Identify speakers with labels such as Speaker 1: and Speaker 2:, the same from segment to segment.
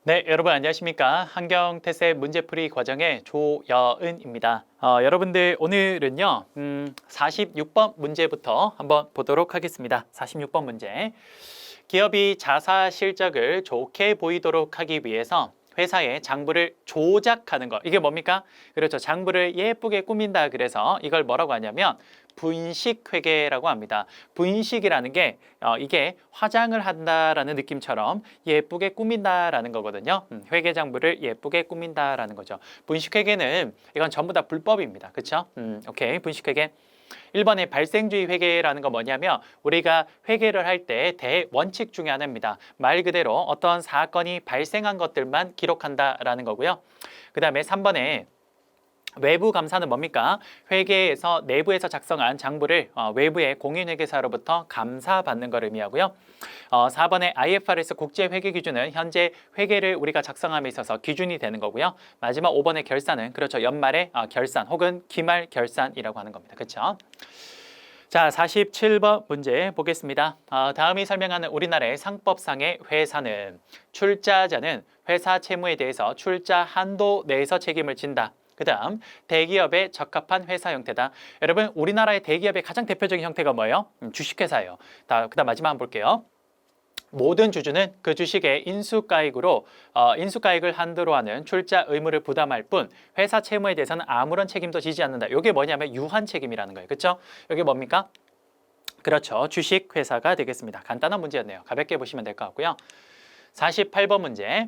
Speaker 1: 네, 여러분 안녕하십니까? 한경태세 문제풀이 과정의 조여은입니다. 여러분들 오늘은요, 46번 문제부터 한번 보도록 하겠습니다. 46번 문제. 기업이 자사 실적을 좋게 보이도록 하기 위해서 회사의 장부를 조작하는 것. 이게 뭡니까? 그렇죠. 장부를 예쁘게 꾸민다. 그래서 이걸 뭐라고 하냐면 분식회계라고 합니다. 분식이라는 게 이게 화장을 한다라는 느낌처럼 예쁘게 꾸민다라는 거거든요. 회계 장부를 예쁘게 꾸민다라는 거죠. 분식회계는 이건 전부 다 불법입니다. 그렇죠? 오케이. 분식회계. 1번의 발생주의 회계라는 건 뭐냐면 우리가 회계를 할 때 대원칙 중에 하나입니다. 말 그대로 어떤 사건이 발생한 것들만 기록한다라는 거고요. 그 다음에 3번에 외부 감사는 뭡니까? 회계에서 내부에서 작성한 장부를 외부의 공인회계사로부터 감사받는 걸 의미하고요. 4번의 IFRS 국제회계 기준은 현재 회계를 우리가 작성함에 있어서 기준이 되는 거고요. 마지막 5번의 결산은 그렇죠. 연말의 결산 혹은 기말 결산이라고 하는 겁니다. 그렇죠? 자, 47번 문제 보겠습니다. 다음이 설명하는 우리나라의 상법상의 회사는 출자자는 회사 채무에 대해서 출자 한도 내에서 책임을 진다. 그 다음 대기업에 적합한 회사 형태다. 여러분 우리나라의 대기업의 가장 대표적인 형태가 뭐예요? 주식회사예요. 그 다음 마지막 한번 볼게요. 모든 주주는 그 주식의 인수가액으로 인수가액을 한도로 하는 출자 의무를 부담할 뿐 회사 채무에 대해서는 아무런 책임도 지지 않는다. 이게 뭐냐면 유한 책임이라는 거예요. 그렇죠? 이게 뭡니까? 그렇죠. 주식회사가 되겠습니다. 간단한 문제였네요. 가볍게 보시면 될 것 같고요. 48번 문제.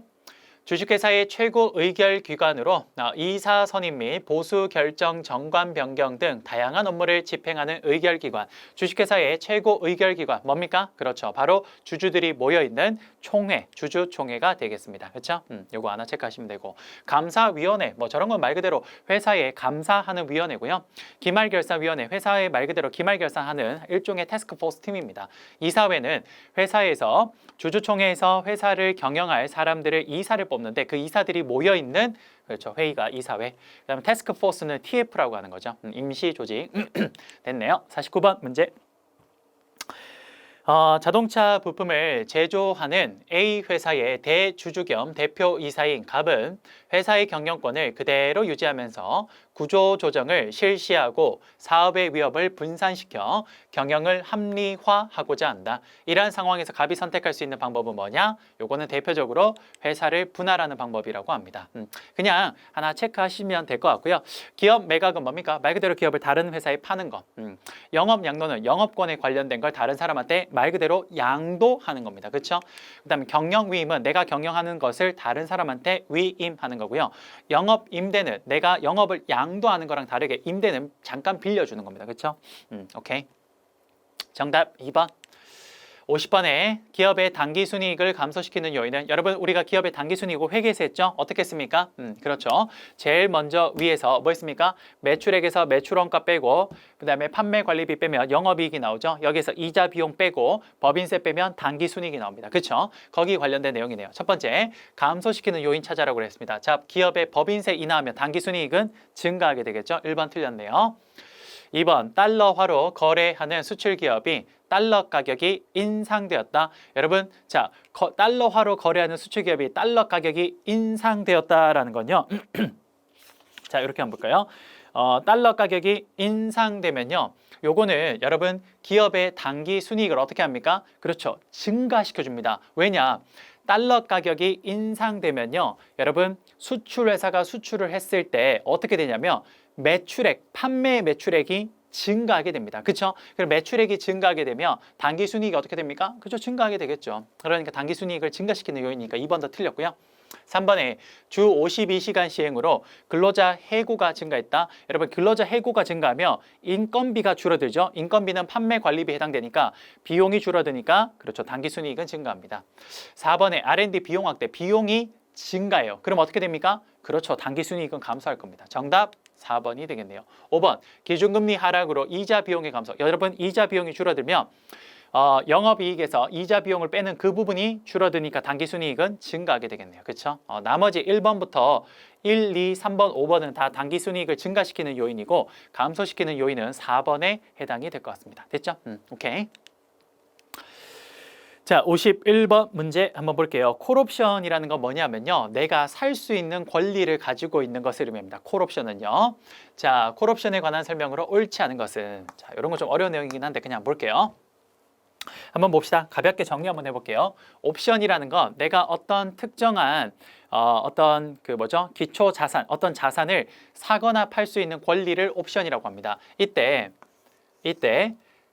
Speaker 1: 주식회사의 최고 의결기관으로 이사 선임 및 보수 결정 정관 변경 등 다양한 업무를 집행하는 의결기관. 주식회사의 최고 의결기관 뭡니까? 그렇죠. 바로 주주들이 모여있는 총회, 주주총회가 되겠습니다. 그렇죠? 요거 하나 체크하시면 되고. 감사위원회, 뭐 저런 건 말 그대로 회사에 감사하는 위원회고요. 기말결산위원회, 회사의 말 그대로 기말결산하는 일종의 태스크포스 팀입니다. 이사회는 회사에서 주주총회에서 회사를 경영할 사람들을 이사를 뽑는데 그 이사들이 모여있는 그렇죠. 회의가 이사회. 그다음에 태스크포스는 TF라고 하는 거죠. 임시조직. 됐네요. 49번 문제. 자동차 부품을 제조하는 A 회사의 대주주 겸 대표이사인 갑은 회사의 경영권을 그대로 유지하면서 구조조정을 실시하고 사업의 위협을 분산시켜 경영을 합리화하고자 한다. 이러한 상황에서 갑이 선택할 수 있는 방법은 뭐냐? 요거는 대표적으로 회사를 분할하는 방법이라고 합니다. 그냥 하나 체크하시면 될 것 같고요. 기업 매각은 뭡니까? 말 그대로 기업을 다른 회사에 파는 거. 영업 양도는 영업권에 관련된 걸 다른 사람한테 말 그대로 양도하는 겁니다. 그렇죠? 그다음에 경영 위임은 내가 경영하는 것을 다른 사람한테 위임하는 거고요. 영업 임대는 내가 영업을 양도하는 거랑 다르게 임대는 잠깐 빌려주는 겁니다. 그렇죠? 오케이. 정답 2번. 50번에 기업의 당기순이익을 감소시키는 요인은 여러분 우리가 기업의 당기순이익을 회계에서 했죠? 어떻게 했습니까? 그렇죠. 제일 먼저 위에서 뭐 했습니까? 매출액에서 매출원가 빼고 그 다음에 판매관리비 빼면 영업이익이 나오죠. 여기서 이자 비용 빼고 법인세 빼면 당기순이익이 나옵니다. 그렇죠? 거기 관련된 내용이네요. 첫 번째 감소시키는 요인 찾아라고 했습니다. 자, 기업의 법인세 인하하면 당기순이익은 증가하게 되겠죠? 1번 틀렸네요. 2번 달러화로 거래하는 수출 기업이 달러 가격이 인상되었다. 여러분, 자, 달러화로 거래하는 수출 기업이 달러 가격이 인상되었다라는 건요. 자, 이렇게 한번 볼까요? 달러 가격이 인상되면요. 요거는 여러분 기업의 당기 순이익을 어떻게 합니까? 그렇죠. 증가시켜 줍니다. 왜냐? 달러 가격이 인상되면요. 여러분 수출 회사가 수출을 했을 때 어떻게 되냐면 매출액, 판매 매출액이 증가하게 됩니다. 그렇죠? 그럼 매출액이 증가하게 되면 당기순이익이 어떻게 됩니까? 그렇죠? 증가하게 되겠죠. 그러니까 당기순이익을 증가시키는 요인이니까 2번 더 틀렸고요. 3번에 주 52시간 시행으로 근로자 해고가 증가했다. 여러분 근로자 해고가 증가하면 인건비가 줄어들죠. 인건비는 판매 관리비에 해당되니까 비용이 줄어드니까 그렇죠. 당기순이익은 증가합니다. 4번에 R&D 비용 확대, 비용이 증가해요. 그럼 어떻게 됩니까? 그렇죠. 당기순이익은 감소할 겁니다. 정답 4번이 되겠네요. 5번 기준금리 하락으로 이자 비용의 감소. 여러분 이자 비용이 줄어들면 영업이익에서 이자 비용을 빼는 그 부분이 줄어드니까 당기순이익은 증가하게 되겠네요. 그렇죠? 나머지 1번부터 1, 2, 3번, 5번은 다 당기순이익을 증가시키는 요인이고 감소시키는 요인은 4번에 해당이 될 것 같습니다. 됐죠? 오케이. 자, 51번 문제 한번 볼게요. 콜옵션이라는 건 뭐냐면요. 내가 살 수 있는 권리를 가지고 있는 것을 의미합니다. 콜옵션은요. 자, 콜옵션에 관한 설명으로 옳지 않은 것은, 자, 이런 거 좀 어려운 내용이긴 한데 그냥 볼게요. 한번 봅시다. 가볍게 정리 한번 해볼게요. 옵션이라는 건 내가 어떤 특정한 어떤 그 뭐죠? 기초 자산, 어떤 자산을 사거나 팔 수 있는 권리를 옵션이라고 합니다. 이때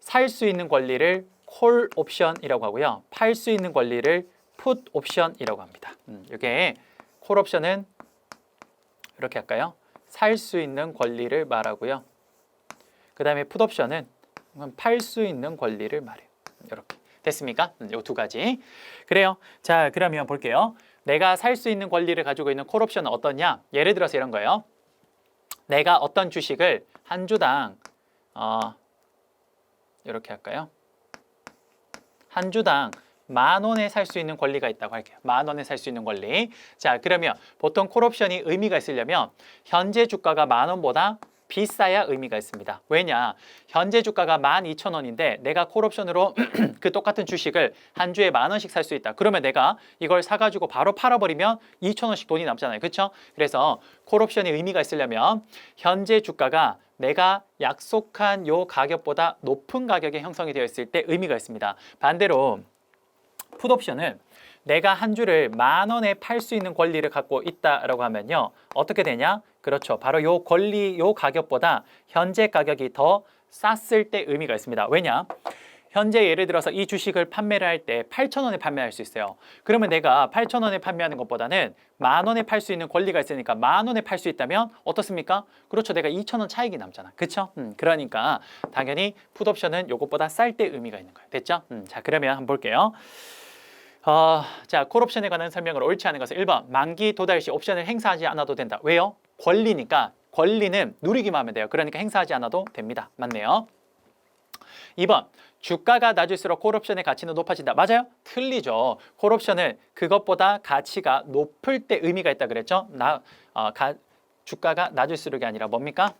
Speaker 1: 살 수 있는 권리를 콜 옵션이라고 하고요. 팔 수 있는 권리를 풋 옵션이라고 합니다. 이게 콜 옵션은 이렇게 할까요? 살 수 있는 권리를 말하고요. 그 다음에 풋 옵션은 팔 수 있는 권리를 말해요. 이렇게 됐습니까? 이 두 가지. 그래요. 자, 그러면 볼게요. 내가 살 수 있는 권리를 가지고 있는 콜 옵션은 어떠냐? 예를 들어서 이런 거예요. 내가 어떤 주식을 한 주당 이렇게 할까요? 한 주당 10,000원에 살 수 있는 권리가 있다고 할게요. 10,000원에 살 수 있는 권리. 자, 그러면 보통 콜옵션이 의미가 있으려면 현재 주가가 10,000원보다 비싸야 의미가 있습니다. 왜냐? 현재 주가가 12,000원인데 내가 콜옵션으로 그 똑같은 주식을 한 주에 10,000원씩 살 수 있다. 그러면 내가 이걸 사가지고 바로 팔아버리면 2,000원씩 돈이 남잖아요. 그렇죠? 그래서 콜옵션이 의미가 있으려면 현재 주가가 내가 약속한 요 가격보다 높은 가격에 형성이 되어 있을 때 의미가 있습니다. 반대로 풋옵션은 내가 한 주를 10,000원에 팔 수 있는 권리를 갖고 있다라고 하면요. 어떻게 되냐? 그렇죠. 바로 요 권리, 요 가격보다 현재 가격이 더 쌌을 때 의미가 있습니다. 왜냐? 현재 예를 들어서 이 주식을 판매를 할 때 8,000원에 판매할 수 있어요. 그러면 내가 8,000원에 판매하는 것보다는 10,000원에 팔 수 있는 권리가 있으니까 10,000원에 팔 수 있다면 어떻습니까? 그렇죠. 내가 2,000원 차익이 남잖아. 그렇죠? 그러니까 당연히 풋옵션은 요것보다 쌀 때 의미가 있는 거예요. 됐죠? 자, 그러면 한번 볼게요. 자, 콜옵션에 관한 설명을 옳지 않은 것은 1번 만기 도달 시 옵션을 행사하지 않아도 된다. 왜요? 권리니까 권리는 누리기만 하면 돼요. 그러니까 행사하지 않아도 됩니다. 맞네요. 2번 주가가 낮을수록 콜옵션의 가치는 높아진다. 맞아요? 틀리죠. 콜옵션은 그것보다 가치가 높을 때 의미가 있다 그랬죠. 주가가 낮을수록이 아니라 뭡니까?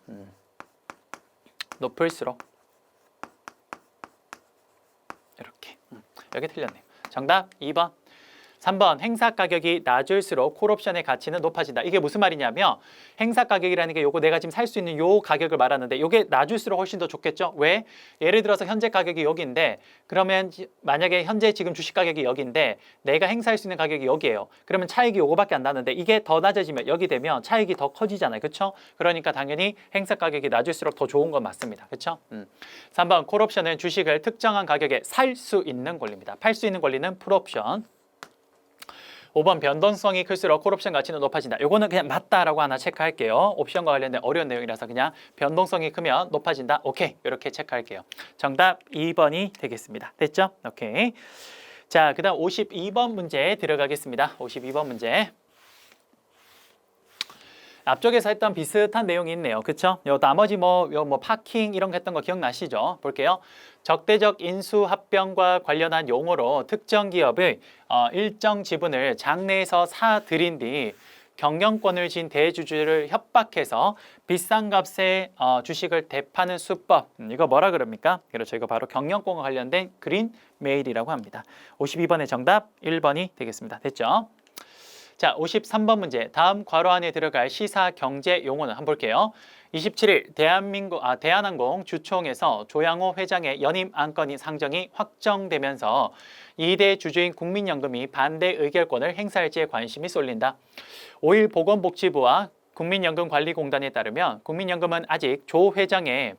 Speaker 1: 높을수록. 이렇게. 여기 틀렸네요. 정답 2번. 3번 행사 가격이 낮을수록 콜옵션의 가치는 높아진다. 이게 무슨 말이냐면 행사 가격이라는 게 요거 내가 지금 살 수 있는 요 가격을 말하는데 요게 낮을수록 훨씬 더 좋겠죠? 왜? 예를 들어서 현재 가격이 여기인데 그러면 만약에 현재 지금 주식 가격이 여기인데 내가 행사할 수 있는 가격이 여기예요. 그러면 차익이 요거밖에 안 나는데 이게 더 낮아지면 여기 되면 차익이 더 커지잖아요. 그렇죠? 그러니까 당연히 행사 가격이 낮을수록 더 좋은 건 맞습니다. 그렇죠? 3번 콜옵션은 주식을 특정한 가격에 살 수 있는 권리입니다. 팔 수 있는 권리는 풋옵션. 5번 변동성이 클수록 콜옵션 가치는 높아진다. 요거는 그냥 맞다라고 하나 체크할게요. 옵션과 관련된 어려운 내용이라서 그냥 변동성이 크면 높아진다. 오케이. 이렇게 체크할게요. 정답 2번이 되겠습니다. 됐죠? 오케이. 자, 그 다음 52번 문제 들어가겠습니다. 52번 문제. 앞쪽에서 했던 비슷한 내용이 있네요. 그쵸? 요 나머지 뭐 파킹 이런 거 했던 거 기억나시죠? 볼게요. 적대적 인수 합병과 관련한 용어로 특정 기업의 일정 지분을 장내에서 사들인 뒤 경영권을 진 대주주를 협박해서 비싼 값에 주식을 대파는 수법. 이거 뭐라 그럽니까? 그렇죠. 이거 바로 경영권과 관련된 그린 메일이라고 합니다. 52번의 정답 1번이 되겠습니다. 됐죠? 자, 53번 문제. 다음 괄호 안에 들어갈 시사 경제 용어는 한번 볼게요. 27일 대한항공 주총에서 조양호 회장의 연임 안건이 상정이 확정되면서 2대 주주인 국민연금이 반대 의결권을 행사할지에 관심이 쏠린다. 5일 보건복지부와 국민연금관리공단에 따르면 국민연금은 아직 조 회장의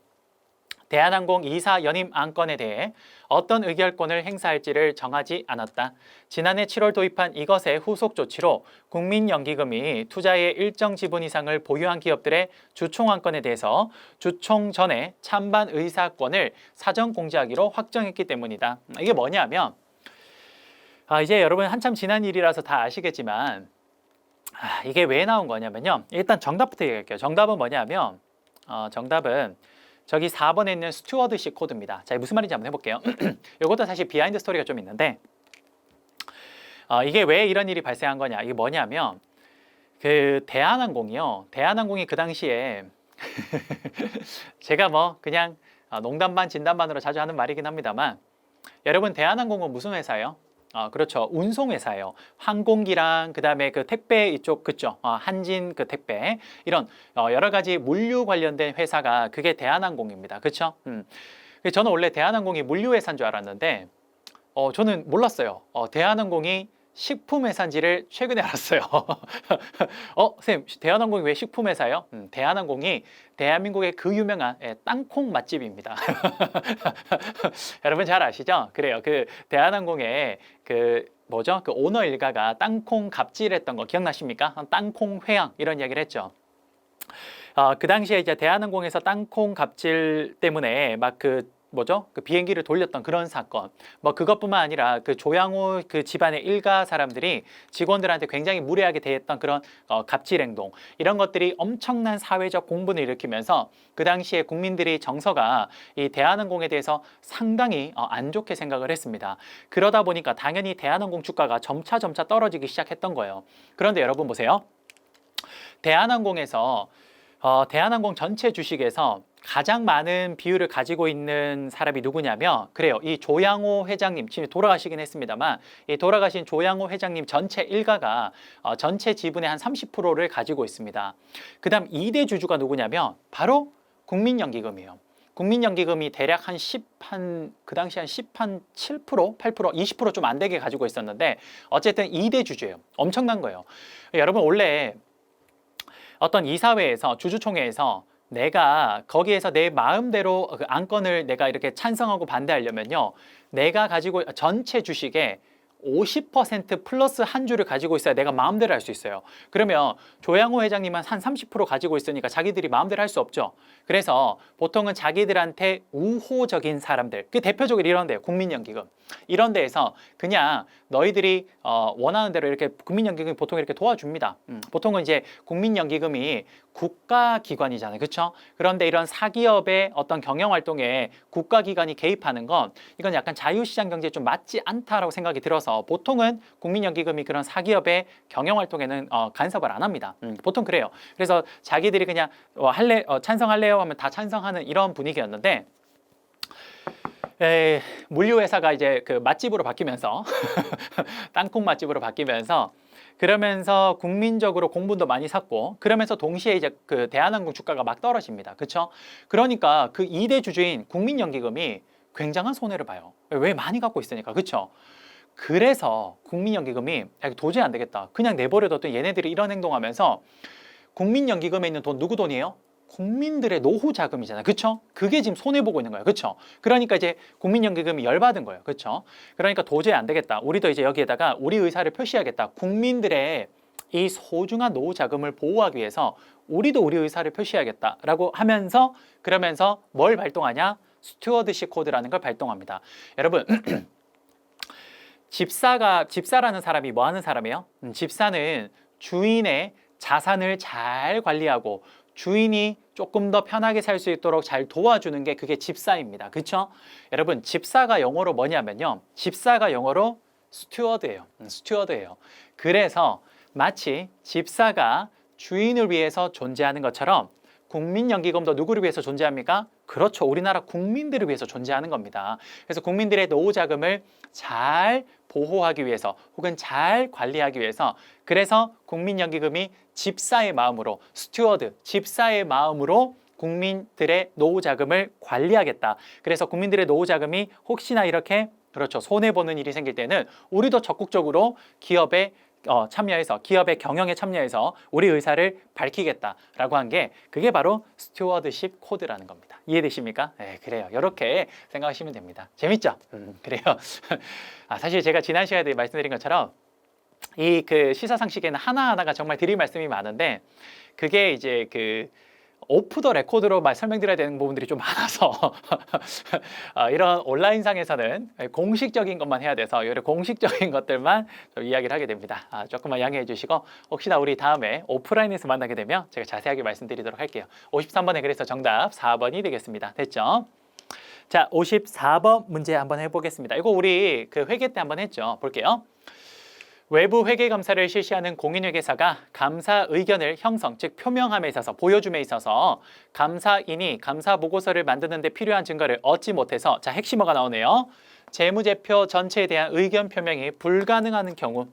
Speaker 1: 대한항공 이사 연임 안건에 대해 어떤 의결권을 행사할지를 정하지 않았다. 지난해 7월 도입한 이것의 후속 조치로 국민연기금이 투자의 일정 지분 이상을 보유한 기업들의 주총 안건에 대해서 주총 전에 찬반 의사권을 사전 공지하기로 확정했기 때문이다. 이게 뭐냐면 이제 여러분 한참 지난 일이라서 다 아시겠지만 이게 왜 나온 거냐면요. 일단 정답부터 얘기할게요. 정답은 뭐냐면 정답은 저기 4번에 있는 스튜어드십 코드입니다. 자, 무슨 말인지 한번 해볼게요. 이것도 사실 비하인드 스토리가 좀 있는데 이게 왜 이런 일이 발생한 거냐. 이게 뭐냐면 그 대한항공이 그 당시에 제가 뭐 그냥 농담 반 진담 반으로 자주 하는 말이긴 합니다만 여러분 대한항공은 무슨 회사예요? 그렇죠. 운송회사예요. 항공기랑 그다음에 그 택배 이쪽 그죠? 한진 그 택배 이런 여러 가지 물류 관련된 회사가 그게 대한항공입니다. 그렇죠? 저는 원래 대한항공이 물류회사인 줄 알았는데 저는 몰랐어요. 대한항공이 식품회사인지를 최근에 알았어요. 선생님, 대한항공이 왜 식품회사예요? 대한항공이 대한민국의 그 유명한 땅콩 맛집입니다. 여러분 잘 아시죠? 그래요. 그 대한항공의 그 뭐죠? 그 오너 일가가 땅콩 갑질했던 거 기억나십니까? 땅콩 회항 이런 이야기를 했죠. 그 당시에 이제 대한항공에서 땅콩 갑질 때문에 막 그 뭐죠? 그 비행기를 돌렸던 그런 사건. 뭐 그것뿐만 아니라 그 조양호 그 집안의 일가 사람들이 직원들한테 굉장히 무례하게 대했던 그런 갑질 행동. 이런 것들이 엄청난 사회적 공분을 일으키면서 그 당시에 국민들이 정서가 이 대한항공에 대해서 상당히 안 좋게 생각을 했습니다. 그러다 보니까 당연히 대한항공 주가가 점차 떨어지기 시작했던 거예요. 그런데 여러분 보세요. 대한항공에서 대한항공 전체 주식에서 가장 많은 비율을 가지고 있는 사람이 누구냐면 그래요. 이 조양호 회장님, 지금 돌아가시긴 했습니다만 이 돌아가신 조양호 회장님 전체 일가가 전체 지분의 한 30%를 가지고 있습니다. 그 다음 2대 주주가 누구냐면 바로 국민연기금이에요. 국민연기금이 대략 그 당시 한 7%, 8%, 20% 좀 안 되게 가지고 있었는데 어쨌든 2대 주주예요. 엄청난 거예요. 여러분 원래 어떤 이사회에서 주주총회에서 내가 거기에서 내 마음대로 그 안건을 내가 이렇게 찬성하고 반대하려면요. 내가 가지고 전체 주식의 50% 플러스 한 주를 가지고 있어야 내가 마음대로 할 수 있어요. 그러면 조양호 회장님은 한 30% 가지고 있으니까 자기들이 마음대로 할 수 없죠. 그래서 보통은 자기들한테 우호적인 사람들, 그 대표적으로 이런 데요. 국민연기금. 이런 데에서 그냥 너희들이 원하는 대로 이렇게 국민연기금이 보통 이렇게 도와줍니다. 보통은 이제 국민연기금이 국가기관이잖아요. 그렇죠? 그런데 이런 사기업의 어떤 경영활동에 국가기관이 개입하는 건 이건 약간 자유시장 경제에 좀 맞지 않다라고 생각이 들어서 보통은 국민연기금이 그런 사기업의 경영활동에는 간섭을 안 합니다. 보통 그래요. 그래서 자기들이 그냥 찬성할래요 하면 다 찬성하는 이런 분위기였는데 물류회사가 이제 그 맛집으로 바뀌면서 땅콩 맛집으로 바뀌면서 그러면서 국민적으로 공분도 많이 샀고 그러면서 동시에 이제 그 대한항공 주가가 막 떨어집니다. 그렇죠? 그러니까 그 2대 주주인 국민연기금이 굉장한 손해를 봐요. 왜 많이 갖고 있으니까. 그렇죠? 그래서 국민연기금이 도저히 안 되겠다. 그냥 내버려뒀더니 얘네들이 이런 행동하면서 국민연기금에 있는 돈 누구 돈이에요? 국민들의 노후 자금이잖아요. 그렇죠? 그게 지금 손해 보고 있는 거예요. 그렇죠? 그러니까 이제 국민연기금이 열받은 거예요. 그렇죠? 그러니까 도저히 안 되겠다. 우리도 이제 여기에다가 우리 의사를 표시하겠다. 국민들의 이 소중한 노후 자금을 보호하기 위해서 우리도 우리 의사를 표시하겠다라고 하면서 그러면서 뭘 발동하냐? 스튜어드십 코드라는 걸 발동합니다. 여러분 집사라는 사람이 뭐 하는 사람이에요? 집사는 주인의 자산을 잘 관리하고 주인이 조금 더 편하게 살 수 있도록 잘 도와주는 게 그게 집사입니다. 그렇죠? 여러분 집사가 영어로 뭐냐면요. 집사가 영어로 스튜어드예요. 스튜어드예요. 그래서 마치 집사가 주인을 위해서 존재하는 것처럼 국민연기금도 누구를 위해서 존재합니까? 그렇죠. 우리나라 국민들을 위해서 존재하는 겁니다. 그래서 국민들의 노후 자금을 잘 보호하기 위해서 혹은 잘 관리하기 위해서 그래서 국민연기금이 집사의 마음으로 스튜어드, 집사의 마음으로 국민들의 노후 자금을 관리하겠다. 그래서 국민들의 노후 자금이 혹시나 이렇게 그렇죠. 손해보는 일이 생길 때는 우리도 적극적으로 기업에 참여해서 기업의 경영에 참여해서 우리 의사를 밝히겠다라고 한 게 그게 바로 스튜어드십 코드라는 겁니다. 이해되십니까? 네, 그래요. 이렇게 생각하시면 됩니다. 재밌죠? 그래요. 사실 제가 지난 시간에 말씀드린 것처럼 이 그 시사상식에는 하나하나가 정말 드릴 말씀이 많은데 그게 이제 그 오프 더 레코드로 설명드려야 되는 부분들이 좀 많아서 이런 온라인상에서는 공식적인 것만 해야 돼서 이런 공식적인 것들만 좀 이야기를 하게 됩니다. 조금만 양해해 주시고 혹시나 우리 다음에 오프라인에서 만나게 되면 제가 자세하게 말씀드리도록 할게요. 53번에 그래서 정답 4번이 되겠습니다. 됐죠? 자, 54번 문제 한번 해보겠습니다. 이거 우리 그 회계 때 한번 했죠. 볼게요. 외부 회계 감사를 실시하는 공인회계사가 감사 의견을 형성, 즉 표명함에 있어서 보여줌에 있어서 감사인이 감사 보고서를 만드는 데 필요한 증거를 얻지 못해서 자, 핵심어가 나오네요. 재무제표 전체에 대한 의견 표명이 불가능한 경우.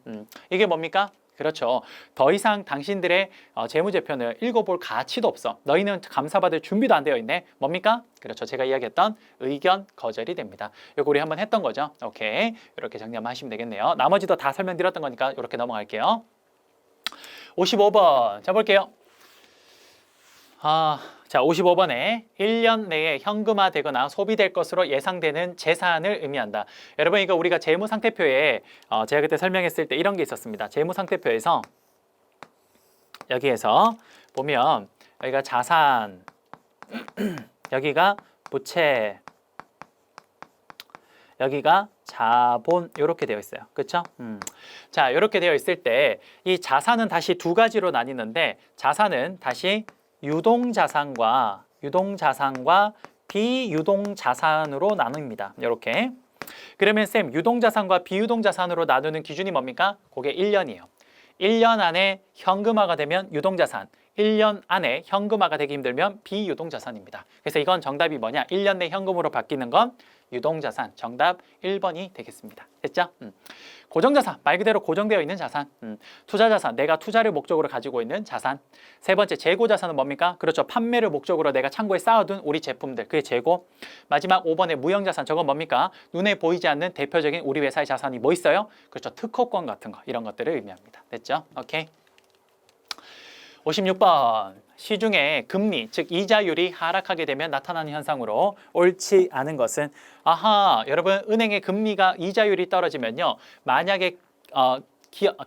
Speaker 1: 이게 뭡니까? 그렇죠. 더 이상 당신들의 재무제표는 읽어볼 가치도 없어. 너희는 감사받을 준비도 안 되어 있네. 뭡니까? 그렇죠. 제가 이야기했던 의견 거절이 됩니다. 이거 우리 한번 했던 거죠. 오케이. 이렇게 정리하시면 되겠네요. 나머지도 다 설명드렸던 거니까 이렇게 넘어갈게요. 55번. 자, 볼게요. 자, 55번에 1년 내에 현금화되거나 소비될 것으로 예상되는 재산을 의미한다. 여러분, 이거 우리가 재무상태표에 제가 그때 설명했을 때 이런 게 있었습니다. 재무상태표에서 여기에서 보면 여기가 자산, 여기가 부채, 여기가 자본 이렇게 되어 있어요. 그렇죠? 자, 이렇게 되어 있을 때 이 자산은 다시 두 가지로 나뉘는데 자산은 다시 유동자산과 비유동자산으로 나눕니다. 이렇게. 그러면 쌤, 유동자산과 비유동자산으로 나누는 기준이 뭡니까? 그게 1년이에요. 1년 안에 현금화가 되면 유동자산, 1년 안에 현금화가 되기 힘들면 비유동자산입니다. 그래서 이건 정답이 뭐냐? 1년 내 현금으로 바뀌는 건 유동자산. 정답 1번이 되겠습니다. 됐죠? 고정자산, 말 그대로 고정되어 있는 자산. 투자자산, 내가 투자를 목적으로 가지고 있는 자산. 세 번째, 재고자산은 뭡니까? 그렇죠. 판매를 목적으로 내가 창고에 쌓아둔 우리 제품들, 그게 재고. 마지막 5번의 무형자산, 저건 뭡니까? 눈에 보이지 않는 대표적인 우리 회사의 자산이 뭐 있어요? 그렇죠. 특허권 같은 거, 이런 것들을 의미합니다. 됐죠? 오케이. 56번. 시중에 금리, 즉 이자율이 하락하게 되면 나타나는 현상으로 옳지 않은 것은 여러분, 은행의 금리가 이자율이 떨어지면요. 만약에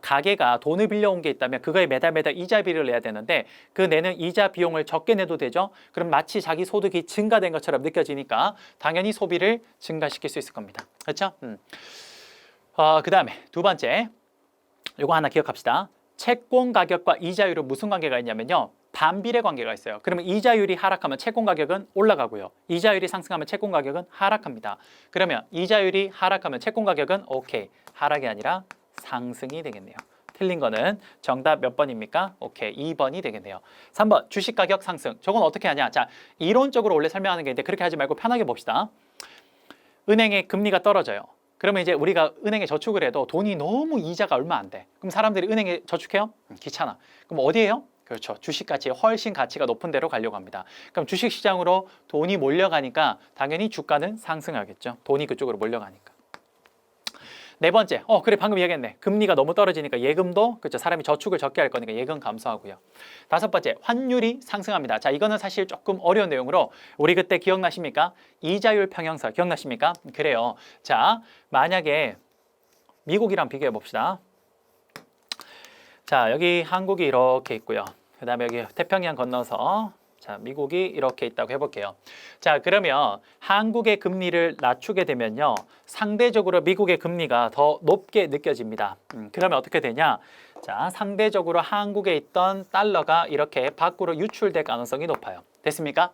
Speaker 1: 가게가 돈을 빌려온 게 있다면 그거에 매달 이자비를 내야 되는데 그 내는 이자 비용을 적게 내도 되죠. 그럼 마치 자기 소득이 증가된 것처럼 느껴지니까 당연히 소비를 증가시킬 수 있을 겁니다. 그렇죠? 그 다음에 두 번째, 요거 하나 기억합시다. 채권 가격과 이자율은 무슨 관계가 있냐면요. 반비례 관계가 있어요. 그러면 이자율이 하락하면 채권 가격은 올라가고요. 이자율이 상승하면 채권 가격은 하락합니다. 그러면 이자율이 하락하면 채권 가격은 오케이, 하락이 아니라 상승이 되겠네요. 틀린 거는 정답 몇 번입니까? 오케이, 2번이 되겠네요. 3번, 주식 가격 상승. 저건 어떻게 하냐? 자, 이론적으로 원래 설명하는 게 있는데 그렇게 하지 말고 편하게 봅시다. 은행의 금리가 떨어져요. 그러면 이제 우리가 은행에 저축을 해도 돈이 너무 이자가 얼마 안 돼. 그럼 사람들이 은행에 저축해요? 귀찮아. 그럼 어디에요? 그렇죠. 주식 가치에 훨씬 가치가 높은 데로 가려고 합니다. 그럼 주식 시장으로 돈이 몰려가니까 당연히 주가는 상승하겠죠. 돈이 그쪽으로 몰려가니까. 네 번째, 그래 방금 얘기했네. 금리가 너무 떨어지니까 예금도, 그렇죠, 사람이 저축을 적게 할 거니까 예금 감소하고요. 다섯 번째, 환율이 상승합니다. 자, 이거는 사실 조금 어려운 내용으로 우리 그때 기억나십니까? 이자율 평형설 기억나십니까? 그래요. 자, 만약에 미국이랑 비교해 봅시다. 자, 여기 한국이 이렇게 있고요. 그 다음에 여기 태평양 건너서 자, 미국이 이렇게 있다고 해볼게요. 자, 그러면 한국의 금리를 낮추게 되면요. 상대적으로 미국의 금리가 더 높게 느껴집니다. 그러면 어떻게 되냐? 자, 상대적으로 한국에 있던 달러가 이렇게 밖으로 유출될 가능성이 높아요. 됐습니까?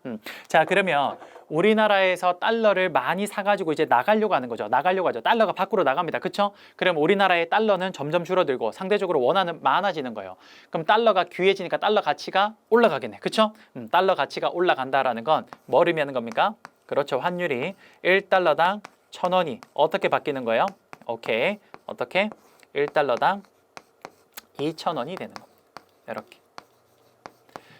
Speaker 1: 자, 그러면 우리나라에서 달러를 많이 사가지고 이제 나가려고 하는 거죠. 나가려고 하죠. 달러가 밖으로 나갑니다. 그렇죠? 그럼 우리나라의 달러는 점점 줄어들고 상대적으로 원화는 많아지는 거예요. 그럼 달러가 귀해지니까 달러 가치가 올라가겠네. 그렇죠? 달러 가치가 올라간다라는 건 뭘 의미하는 겁니까? 그렇죠. 환율이 1달러당 1,000원이 어떻게 바뀌는 거예요? 오케이. 어떻게? 1달러당 2,000원이 되는 겁니다. 이렇게.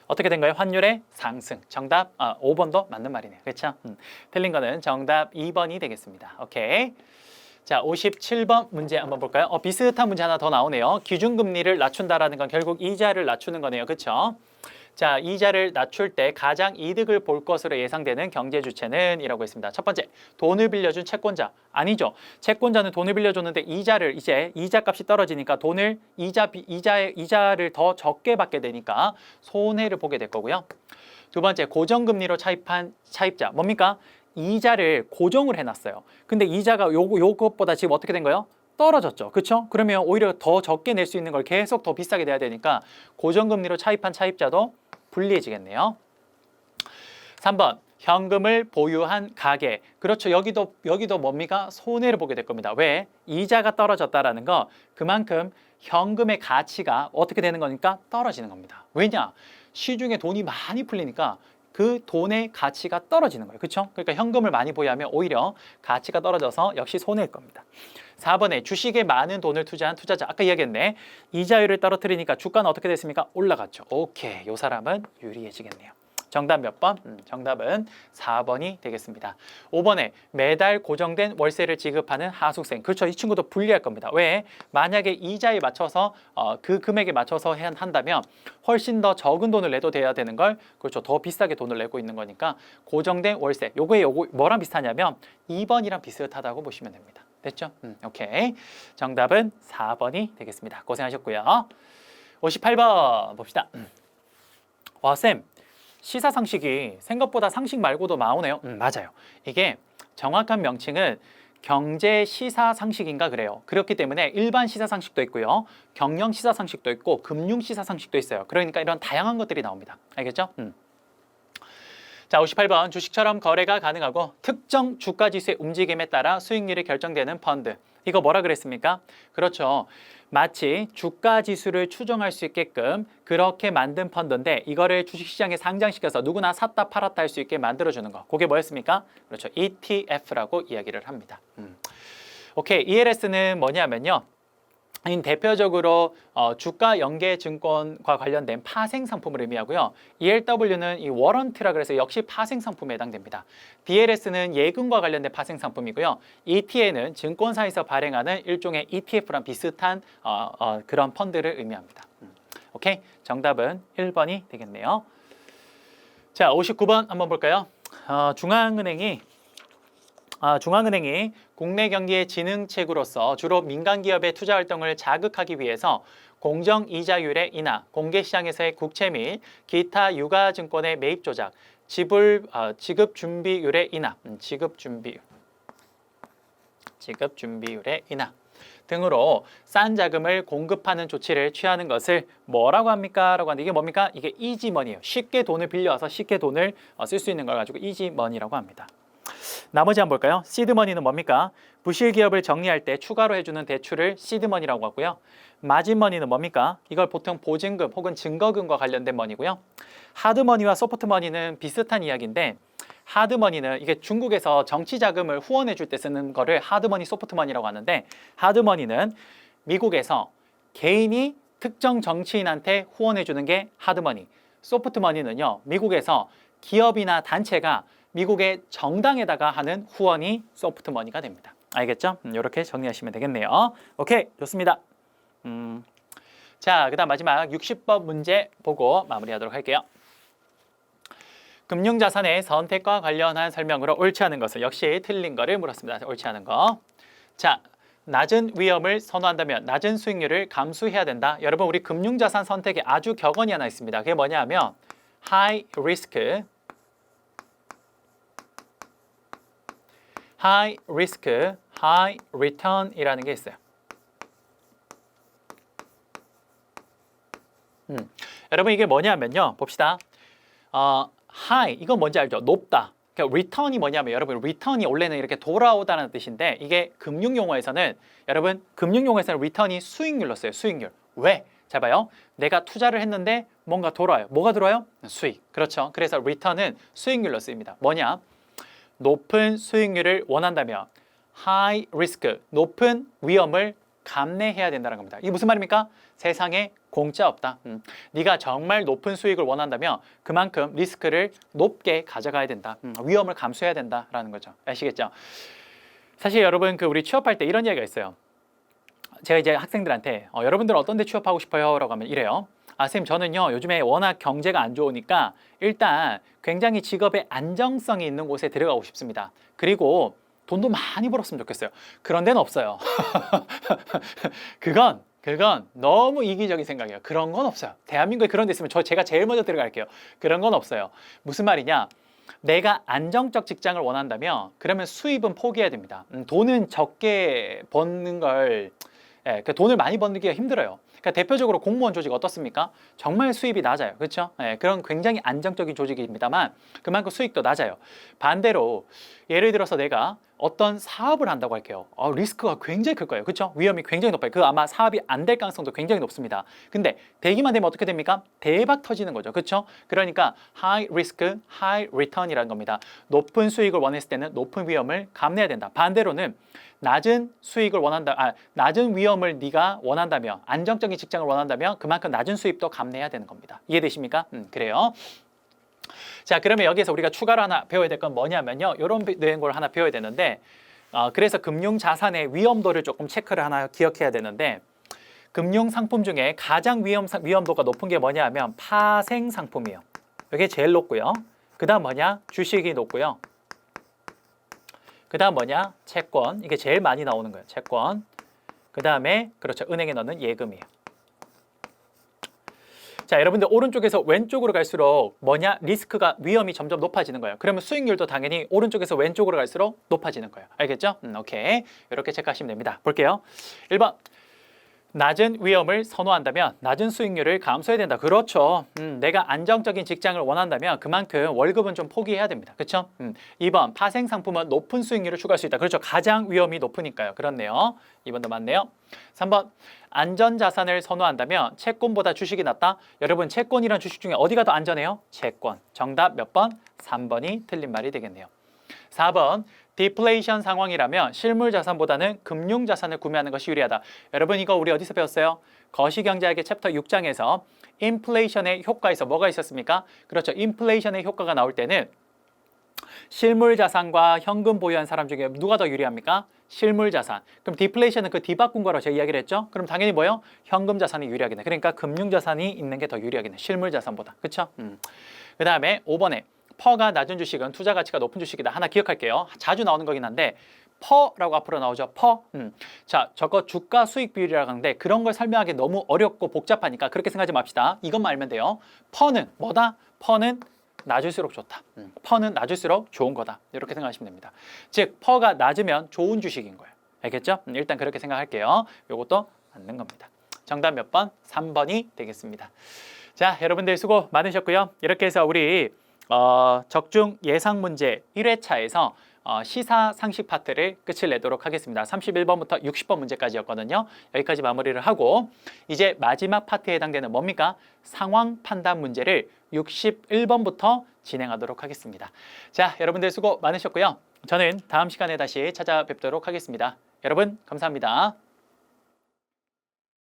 Speaker 1: 어떻게 된 거예요? 환율의 상승. 정답 5번도 맞는 말이네요. 그렇죠? 틀린 거는 정답 2번이 되겠습니다. 오케이. 자, 57번 문제 한번 볼까요? 비슷한 문제 하나 더 나오네요. 기준금리를 낮춘다라는 건 결국 이자를 낮추는 거네요. 그렇죠? 자, 이자를 낮출 때 가장 이득을 볼 것으로 예상되는 경제 주체는 이라고 했습니다. 첫 번째, 돈을 빌려준 채권자. 아니죠. 채권자는 돈을 빌려줬는데 이자를 이제 이자값이 떨어지니까 돈을 이자를 더 적게 받게 되니까 손해를 보게 될 거고요. 두 번째, 고정금리로 차입한 차입자. 뭡니까? 이자를 고정을 해놨어요. 근데 이자가 요것보다 지금 어떻게 된 거예요? 떨어졌죠. 그렇죠? 그러면 오히려 더 적게 낼 수 있는 걸 계속 더 비싸게 내야 되니까 고정금리로 차입한 차입자도 불리해지겠네요. 3번, 현금을 보유한 가계. 그렇죠. 여기도 뭡니까? 손해를 보게 될 겁니다. 왜? 이자가 떨어졌다라는 거 그만큼 현금의 가치가 어떻게 되는 거니까 떨어지는 겁니다. 왜냐? 시중에 돈이 많이 풀리니까 그 돈의 가치가 떨어지는 거예요. 그렇죠? 그러니까 현금을 많이 보유하면 오히려 가치가 떨어져서 역시 손해일 겁니다. 4번에 주식에 많은 돈을 투자한 투자자. 아까 이야기했네. 이자율을 떨어뜨리니까 주가는 어떻게 됐습니까? 올라갔죠. 오케이. 이 사람은 유리해지겠네요. 정답 몇 번? 정답은 4번이 되겠습니다. 5번에 매달 고정된 월세를 지급하는 하숙생. 그렇죠. 이 친구도 불리할 겁니다. 왜? 만약에 이자에 맞춰서 그 금액에 맞춰서 한다면 훨씬 더 적은 돈을 내도 돼야 되는 걸 그렇죠. 더 비싸게 돈을 내고 있는 거니까 고정된 월세. 요거 뭐랑 비슷하냐면 2번이랑 비슷하다고 보시면 됩니다. 됐죠? 오케이. 정답은 4번이 되겠습니다. 고생하셨고요. 58번 봅시다. 와, 쌤. 시사상식이 생각보다 상식 말고도 나오네요. 맞아요. 이게 정확한 명칭은 경제 시사상식인가 그래요. 그렇기 때문에 일반 시사상식도 있고요. 경영 시사상식도 있고 금융 시사상식도 있어요. 그러니까 이런 다양한 것들이 나옵니다. 알겠죠? 자, 58번 주식처럼 거래가 가능하고 특정 주가지수의 움직임에 따라 수익률이 결정되는 펀드. 이거 뭐라 그랬습니까? 그렇죠. 마치 주가지수를 추정할 수 있게끔 그렇게 만든 펀드인데 이거를 주식시장에 상장시켜서 누구나 샀다 팔았다 할 수 있게 만들어주는 거. 그게 뭐였습니까? 그렇죠. ETF라고 이야기를 합니다. 오케이. ELS는 뭐냐면요. 대표적으로 주가 연계 증권과 관련된 파생 상품을 의미하고요. ELW는 이 워런트라 그래서 역시 파생 상품에 해당됩니다. DLS는 예금과 관련된 파생 상품이고요. ETN은 증권사에서 발행하는 일종의 ETF랑 비슷한 그런 펀드를 의미합니다. 오케이, 정답은 1번이 되겠네요. 자, 59번 한번 볼까요? 중앙은행이 국내 경기의 진흥책으로서 주로 민간 기업의 투자 활동을 자극하기 위해서 공정 이자율의 인하, 공개 시장에서의 국채 및 기타 유가 증권의 매입 조작, 지급 준비율의 인하, 지급 준비율의 인하 등으로 싼 자금을 공급하는 조치를 취하는 것을 뭐라고 합니까? 라고 하는데 이게 뭡니까? 이게 이지머니예요. 쉽게 돈을 빌려와서 쉽게 돈을 쓸 수 있는 걸 가지고 이지머니라고 합니다. 나머지 한번 볼까요? 시드머니는 뭡니까? 부실 기업을 정리할 때 추가로 해주는 대출을 시드머니라고 하고요. 마진머니는 뭡니까? 이걸 보통 보증금 혹은 증거금과 관련된 머니고요. 하드머니와 소프트머니는 비슷한 이야기인데 하드머니는 이게 중국에서 정치 자금을 후원해 줄 때 쓰는 거를 하드머니, 소프트머니라고 하는데 하드머니는 미국에서 개인이 특정 정치인한테 후원해 주는 게 하드머니. 소프트머니는요. 미국에서 기업이나 단체가 미국의 정당에다가 하는 후원이 소프트머니가 됩니다. 알겠죠? 이렇게 정리하시면 되겠네요. 오케이, 좋습니다. 자, 그다음 마지막 60번 문제 보고 마무리하도록 할게요. 금융자산의 선택과 관련한 설명으로 옳지 않은 것은 역시 틀린 거를 물었습니다. 옳지 않은 거. 자, 낮은 위험을 선호한다면 낮은 수익률을 감수해야 된다. 여러분, 우리 금융자산 선택에 아주 격언이 하나 있습니다. 그게 뭐냐 하면 high risk, high return이라는 게 있어요. 여러분 이게 뭐냐면요. 봅시다. high 이건 뭔지 알죠? 높다. 그러니까 return이 뭐냐면 여러분 return이 원래는 이렇게 돌아오다는 뜻인데 이게 금융용어에서는 여러분 금융용어에서는 return이 수익률로 써요. 수익률. 왜? 잘 봐요. 내가 투자를 했는데 뭔가 돌아와요. 뭐가 들어와요? 수익. 그렇죠. 그래서 return은 수익률로 쓰입니다. 뭐냐? 높은 수익률을 원한다면 high risk, 높은 위험을 감내해야 된다는 겁니다. 이게 무슨 말입니까? 세상에 공짜 없다. 네가 정말 높은 수익을 원한다면 그만큼 리스크를 높게 가져가야 된다. 위험을 감수해야 된다라는 거죠. 아시겠죠? 사실 여러분 우리 취업할 때 이런 이야기가 있어요. 제가 이제 학생들한테 여러분들은 어떤 데 취업하고 싶어요? 라고 하면 이래요. 선생님 저는요 요즘에 워낙 경제가 안 좋으니까 일단 굉장히 직업의 안정성이 있는 곳에 들어가고 싶습니다. 그리고 돈도 많이 벌었으면 좋겠어요. 그런 데는 없어요. 그건 너무 이기적인 생각이에요. 그런 건 없어요. 대한민국에 그런 데 있으면 제가 제일 먼저 들어갈게요. 그런 건 없어요. 무슨 말이냐? 내가 안정적 직장을 원한다면 그러면 수입은 포기해야 됩니다. 돈은 적게 버는 걸 돈을 많이 버는 게 힘들어요. 그러니까 대표적으로 공무원 조직 어떻습니까? 정말 수입이 낮아요. 그렇죠? 예, 그런 굉장히 안정적인 조직입니다만 그만큼 수익도 낮아요. 반대로 예를 들어서 내가 어떤 사업을 한다고 할게요. 리스크가 굉장히 클 거예요. 그렇죠? 위험이 굉장히 높아요. 그 아마 사업이 안 될 가능성도 굉장히 높습니다. 근데 되기만 되면 어떻게 됩니까? 대박 터지는 거죠. 그렇죠? 그러니까 high risk, high return이라는 겁니다. 높은 수익을 원했을 때는 높은 위험을 감내해야 된다. 반대로는 낮은 수익을 낮은 위험을 네가 원한다면, 안정적인 직장을 원한다면 그만큼 낮은 수입도 감내해야 되는 겁니다. 이해되십니까? 그래요. 자, 그러면 여기에서 우리가 추가로 하나 배워야 될 건 뭐냐면요. 이런 걸 하나 배워야 되는데, 그래서 금융자산의 위험도를 조금 체크를 하나 기억해야 되는데, 금융상품 중에 가장 위험도가 높은 게 뭐냐 하면 파생상품이에요. 이게 제일 높고요. 그 다음 뭐냐? 주식이 높고요. 그 다음 뭐냐? 채권. 이게 제일 많이 나오는 거예요. 채권. 그 다음에 그렇죠. 은행에 넣는 예금이에요. 자, 여러분들 오른쪽에서 왼쪽으로 갈수록 뭐냐? 리스크가 위험이 점점 높아지는 거예요. 그러면 수익률도 당연히 오른쪽에서 왼쪽으로 갈수록 높아지는 거예요. 알겠죠? 오케이. 이렇게 체크하시면 됩니다. 볼게요. 1번. 낮은 위험을 선호한다면 낮은 수익률을 감수해야 된다. 그렇죠. 내가 안정적인 직장을 원한다면 그만큼 월급은 좀 포기해야 됩니다. 그렇죠? 2번 파생 상품은 높은 수익률을 추구할 수 있다. 그렇죠. 가장 위험이 높으니까요. 그렇네요. 2번도 맞네요. 3번 안전자산을 선호한다면 채권보다 주식이 낫다. 여러분 채권이란 주식 중에 어디가 더 안전해요? 채권. 정답 몇 번? 3번이 틀린 말이 되겠네요. 4번 디플레이션 상황이라면 실물 자산보다는 금융 자산을 구매하는 것이 유리하다. 여러분 이거 우리 어디서 배웠어요? 거시경제학의 챕터 6장에서 인플레이션의 효과에서 뭐가 있었습니까? 그렇죠. 인플레이션의 효과가 나올 때는 실물 자산과 현금 보유한 사람 중에 누가 더 유리합니까? 실물 자산. 그럼 디플레이션은 그 뒤바꾼 거라고 제가 이야기를 했죠? 그럼 당연히 뭐예요? 현금 자산이 유리하겠네. 그러니까 금융 자산이 있는 게 더 유리하겠네. 실물 자산보다. 그렇죠? 그 다음에 5번에 퍼가 낮은 주식은 투자 가치가 높은 주식이다. 하나 기억할게요. 자주 나오는 거긴 한데 퍼라고 앞으로 나오죠. 퍼. 자, 저거 주가 수익 비율이라고 하는데 그런 걸 설명하기 너무 어렵고 복잡하니까 그렇게 생각하지 맙시다. 이것만 알면 돼요. 퍼는 뭐다? 퍼는 낮을수록 좋다. 퍼는 낮을수록 좋은 거다. 이렇게 생각하시면 됩니다. 즉 퍼가 낮으면 좋은 주식인 거예요. 알겠죠? 일단 그렇게 생각할게요. 이것도 맞는 겁니다. 정답 몇 번? 3번이 되겠습니다. 자, 여러분들 수고 많으셨고요. 이렇게 해서 우리 적중 예상 문제 1회차에서 시사 상식 파트를 끝을 내도록 하겠습니다. 31번부터 60번 문제까지였거든요. 여기까지 마무리를 하고 이제 마지막 파트에 해당되는 뭡니까? 상황 판단 문제를 61번부터 진행하도록 하겠습니다. 자, 여러분들 수고 많으셨고요. 저는 다음 시간에 다시 찾아뵙도록 하겠습니다. 여러분 감사합니다.